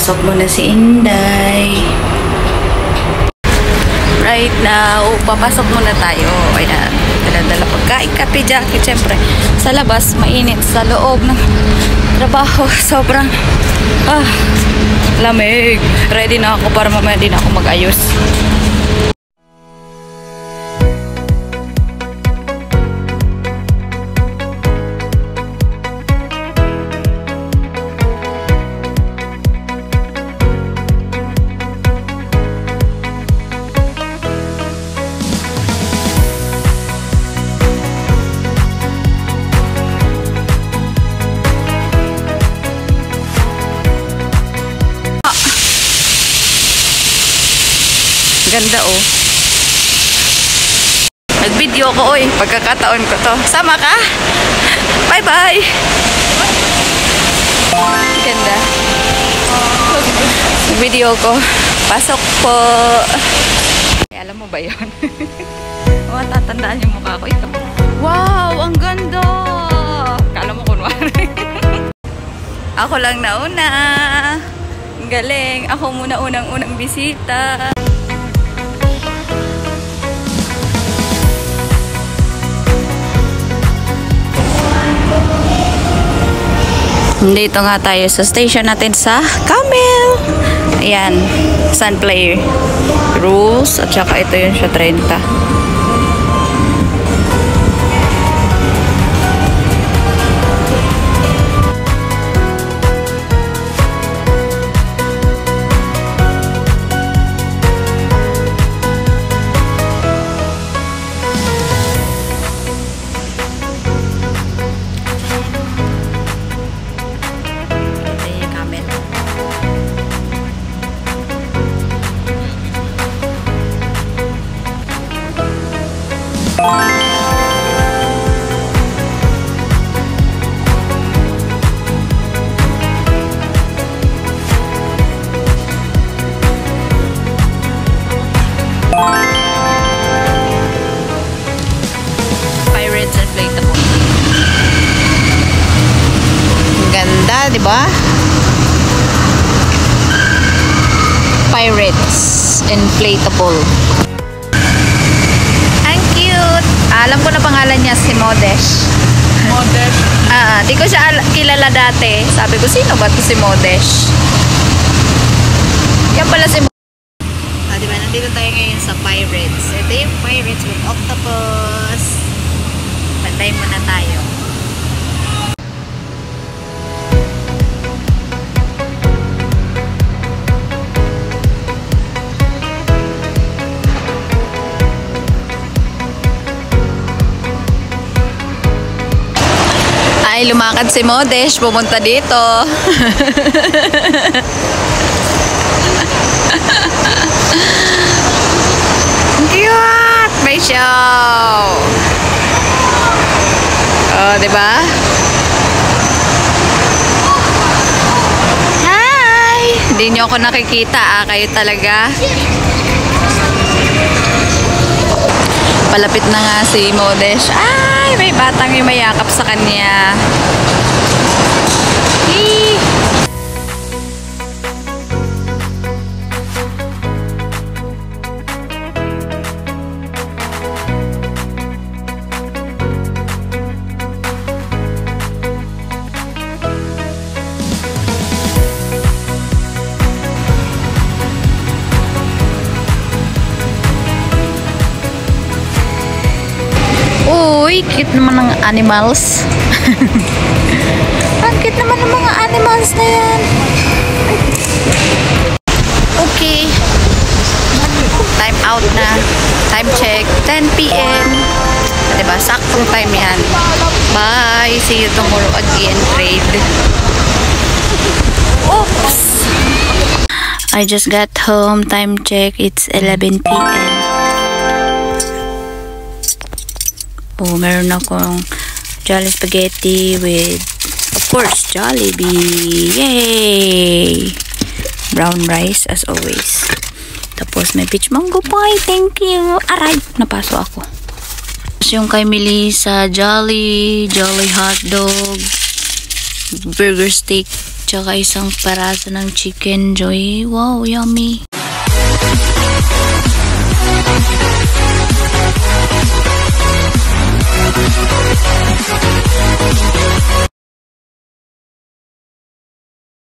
Pasok mo na si Inday. Right now, papasok muna tayo. Ayan, dala-dala pagkain, kape, jacket, syempre. Sa labas, mainit. Sa loob ng trabaho, sobrang lamig. Ready na ako para mamaya din ako mag-ayos. Ganda oh. Nag-video ko oy. Pagkakataon ko to. Sama ka? Bye-bye. Ganda. Nag-video ko. Pasok po. Ay, alam mo ba yun? Tatandaan yung mukha ko ito. Wow! Ang ganda! Kala mo kunwari. Ako lang nauna. Ang galing. Ako muna unang-unang bisita. Dito nga tayo sa station natin sa Camel. Ayan, Sunplay Rules. At saka ito yun siya, 30. Pirates Inflatable. Ang ganda, di ba? Pirates Inflatable. Ang cute. Alam ko na pangalan niya, si Modesh. Modesh? Di ko siya kilala dati. Sabi ko, sino ba ito si Modesh? Yan pala si Modesh. Diba, nandito tayo ngayon sa Pirates. Ito yung Pirates with octopus. Pantay muna tayo. Ay, lumakad si Modesh. Pumunta dito. Cute! May show! Oh, diba? Hi! Hindi nyo ako nakikita, kayo talaga. Palapit na nga si Modesh. Ay, may batang yung mayakap sa kanya. Eee! Uy, cute naman ng animals. Ang cute naman ng mga animals na yan. Okay. Time out na. Time check. 10 p.m. Diba? Saktong time yan. Bye. See you tomorrow again, trade. Oops. I just got home. Time check. It's 11 p.m. Oh, meron akong Jolly Spaghetti with, of course, Jollibee. Yay! Brown rice, as always. Tapos, may peach mango pie. Thank you. Aray! Napaso ako. Tapos, yung kay Melissa, Jolly hotdog, burger steak, Tsaka isang peraso ng chicken joy. Wow, yummy!